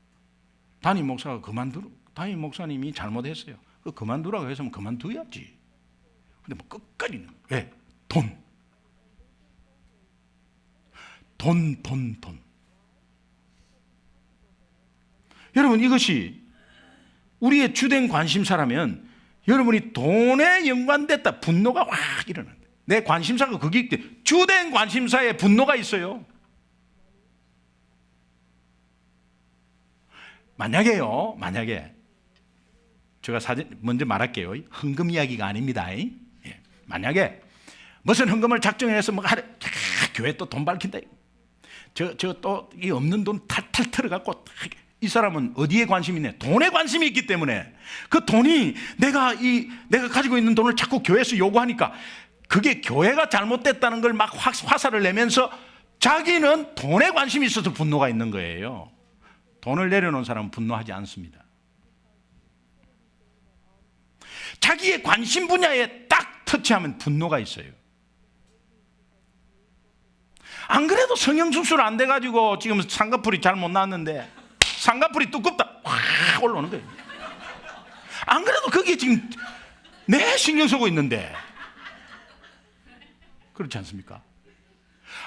담임 목사가 담임 목사님이 잘못했어요. 그만두라고 했으면 그만둬야지. 근데 뭐 끝까지 왜? 돈. 여러분, 이것이 우리의 주된 관심사라면 여러분이 돈에 연관됐다 분노가 확 일어난다. 내 관심사가 거기 있대. 주된 관심사에 분노가 있어요. 만약에 제가 먼저 말할게요. 헌금 이야기가 아닙니다. 예. 만약에 무슨 헌금을 작정해서 교회 또 돈 밝힌다. 또 이 없는 돈 탈탈 털어갖고 이 사람은 어디에 관심이 있네? 돈에 관심이 있기 때문에 그 돈이 내가 가지고 있는 돈을 자꾸 교회에서 요구하니까 그게 교회가 잘못됐다는 걸 막 화살을 내면서 자기는 돈에 관심이 있어서 분노가 있는 거예요. 돈을 내려놓은 사람은 분노하지 않습니다. 자기의 관심 분야에 딱 터치하면 분노가 있어요. 안 그래도 성형수술 안 돼가지고 지금 쌍꺼풀이 잘 못 나왔는데 쌍꺼풀이 두껍다 확 올라오는 거예요. 안 그래도 거기에 지금 내 신경 쓰고 있는데 그렇지 않습니까?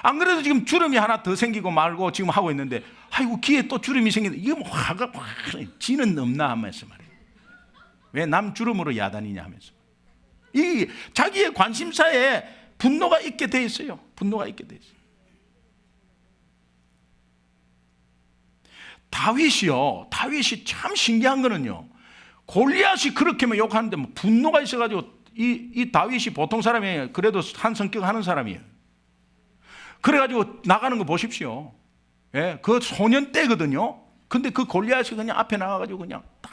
안 그래도 지금 주름이 하나 더 생기고 말고 지금 하고 있는데 아이고 귀에 또 주름이 생긴다. 이거 뭐 화가 지는 없나 하면서 말이에요. 왜 남 주름으로 야단이냐 하면서 이 자기의 관심사에 분노가 있게 돼 있어요. 분노가 있게 돼 있어요. 다윗이 참 신기한 거는요, 골리앗이 그렇게만 욕하는데 뭐 분노가 있어가지고 이 다윗이 보통 사람이 그래도 한 성격 하는 사람이에요. 그래가지고 나가는 거 보십시오. 예, 그 소년 때거든요. 근데 그 골리앗이 그냥 앞에 나가가지고 그냥 딱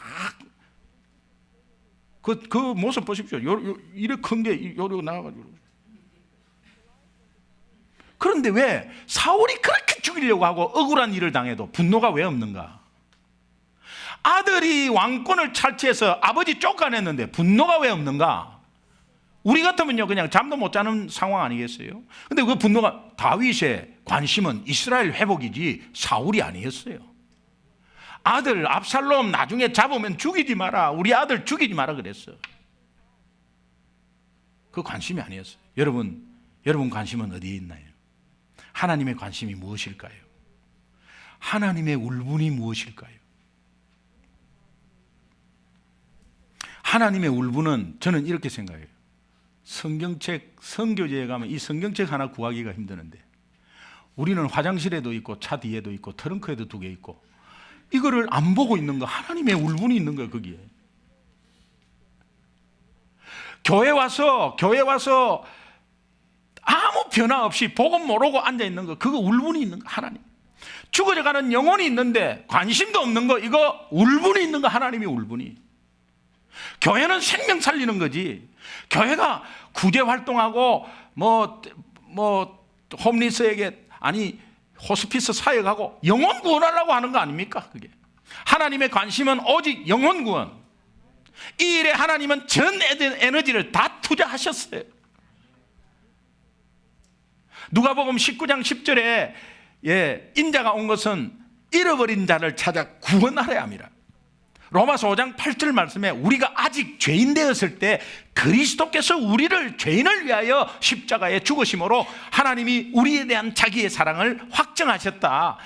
그 모습 보십시오. 이렇게 큰 게 요러 나가가지고. 그런데 왜 사울이 그렇게 죽이려고 하고 억울한 일을 당해도 분노가 왜 없는가? 아들이 왕권을 차지해서 아버지 쫓아냈는데 분노가 왜 없는가? 우리 같으면요 그냥 잠도 못 자는 상황 아니겠어요? 근데 그 분노가, 다윗의 관심은 이스라엘 회복이지 사울이 아니었어요. 아들 압살롬 나중에 잡으면 죽이지 마라, 우리 아들 죽이지 마라 그랬어. 그 관심이 아니었어요. 여러분 관심은 어디에 있나요? 하나님의 관심이 무엇일까요? 하나님의 울분이 무엇일까요? 하나님의 울분은 저는 이렇게 생각해요. 성경책, 선교제에 가면 이 성경책 하나 구하기가 힘드는데 우리는 화장실에도 있고 차 뒤에도 있고 트렁크에도 2개 있고 이거를 안 보고 있는 거, 하나님의 울분이 있는 거예요. 거기에 교회 와서 아무 변화 없이 복음 모르고 앉아 있는 거, 그거 울분이 있는 거. 하나님 죽어져가는 영혼이 있는데 관심도 없는 거, 이거 울분이 있는 거. 하나님의 울분이. 교회는 생명 살리는 거지. 교회가 구제 활동하고 뭐 홈리스에게 호스피스 사역하고 영혼 구원하려고 하는 거 아닙니까? 그게 하나님의 관심은 오직 영혼 구원. 이 일에 하나님은 전 에너지를 다 투자하셨어요. 누가복음 19장 10절에 인자가 온 것은 잃어버린 자를 찾아 구원하려 함이라. 로마서 5장 8절 말씀에 우리가 아직 죄인 되었을 때 그리스도께서 우리를 죄인을 위하여 십자가에 죽으심으로 하나님이 우리에 대한 자기의 사랑을 확정하셨다.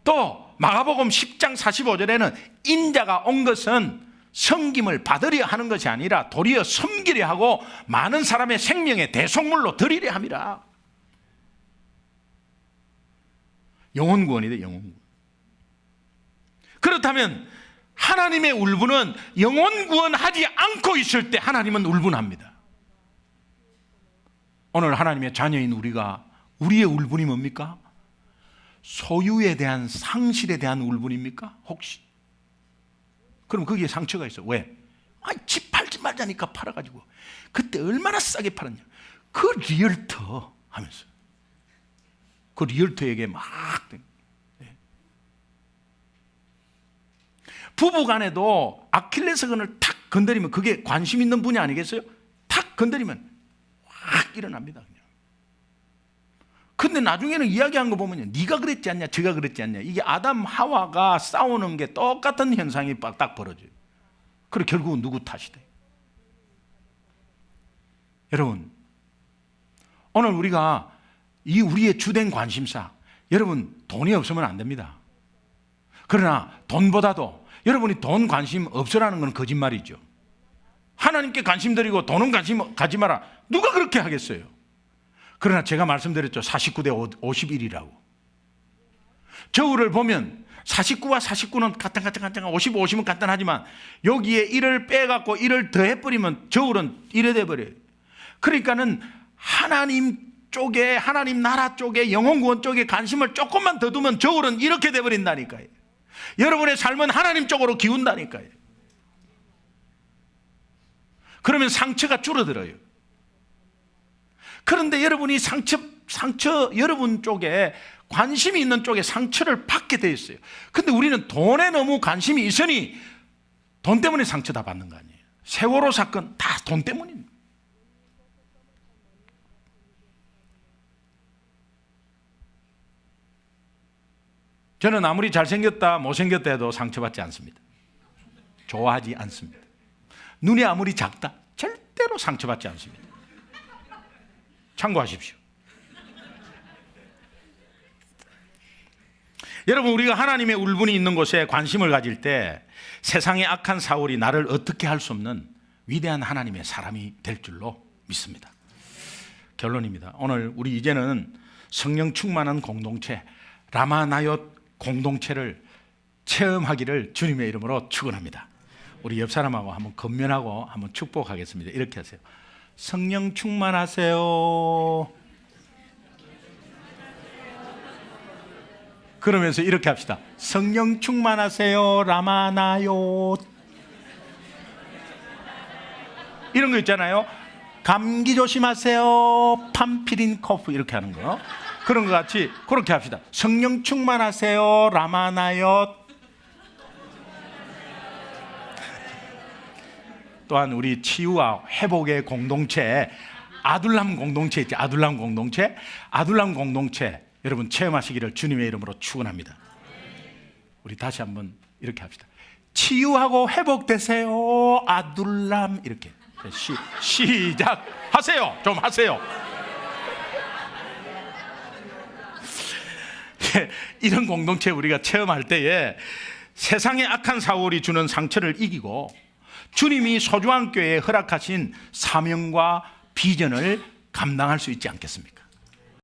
또 마가복음 10장 45절에는 인자가 온 것은 섬김을 받으려 하는 것이 아니라 도리어 섬기려 하고 많은 사람의 생명의 대속물로 드리려 함이라. 영혼 구원이다. 영혼 구원. 그렇다면 하나님의 울분은 영혼 구원하지 않고 있을 때 하나님은 울분합니다. 오늘 하나님의 자녀인 우리의 울분이 뭡니까? 소유에 대한 상실에 대한 울분입니까? 혹시? 그럼 거기에 상처가 있어. 왜? 집 팔지 말자니까 팔아가지고 그때 얼마나 싸게 팔았냐. 그 리얼터 하면서 그 리얼터에게 막 부부간에도 아킬레스건을 탁 건드리면 그게 관심 있는 분이 아니겠어요? 탁 건드리면 확 일어납니다. 그냥. 근데 나중에는 이야기한 거 보면요, 네가 그랬지 않냐, 제가 그랬지 않냐, 이게 아담 하와가 싸우는 게 똑같은 현상이 딱 벌어져요. 그래 결국은 누구 탓이 돼? 여러분, 오늘 우리가 이 우리의 주된 관심사, 여러분 돈이 없으면 안 됩니다. 그러나 돈보다도 여러분이 돈 관심 없으라는 건 거짓말이죠. 하나님께 관심 드리고 돈은 관심 가지 마라, 누가 그렇게 하겠어요? 그러나 제가 말씀드렸죠, 49대 51이라고. 저울을 보면 49와 49는 같은 55, 50은 간단하지만 여기에 1을 빼갖고 1을 더해버리면 저울은 1이 돼버려요. 그러니까는 하나님 쪽에, 하나님 나라 쪽에, 영혼구원 쪽에 관심을 조금만 더 두면 저울은 이렇게 돼버린다니까요. 여러분의 삶은 하나님 쪽으로 기운다니까요. 그러면 상처가 줄어들어요. 그런데 여러분이 상처 여러분 쪽에 관심이 있는 쪽에 상처를 받게 돼 있어요. 근데 우리는 돈에 너무 관심이 있으니 돈 때문에 상처 다 받는 거 아니에요. 세월호 사건 다 돈 때문입니다. 저는 아무리 잘생겼다 못생겼다 해도 상처받지 않습니다. 좋아하지 않습니다. 눈이 아무리 작다 절대로 상처받지 않습니다. 참고하십시오. 여러분, 우리가 하나님의 울분이 있는 곳에 관심을 가질 때 세상의 악한 사울이 나를 어떻게 할 수 없는 위대한 하나님의 사람이 될 줄로 믿습니다. 결론입니다. 오늘 우리 이제는 성령 충만한 공동체, 라마나옅 공동체를 체험하기를 주님의 이름으로 축원합니다. 우리 옆 사람하고 한번 건면하고 한번 축복하겠습니다. 이렇게 하세요. 성령 충만하세요. 그러면서 이렇게 합시다. 성령 충만하세요. 라마나옅. 이런 거 있잖아요. 감기 조심하세요. 팜피린 코프 이렇게 하는 거. 그런 것 같이 그렇게 합시다. 성령 충만하세요. 라마나옅. 또한 우리 치유와 회복의 공동체, 아둘람 공동체 있죠. 아둘람 공동체. 아둘람 공동체 여러분 체험하시기를 주님의 이름으로 축원합니다. 우리 다시 한번 이렇게 합시다. 치유하고 회복되세요. 아둘람. 이렇게 시작 하세요. 좀 하세요. 이런 공동체 우리가 체험할 때에 세상의 악한 사울이 주는 상처를 이기고 주님이 소중한 교회에 허락하신 사명과 비전을 감당할 수 있지 않겠습니까?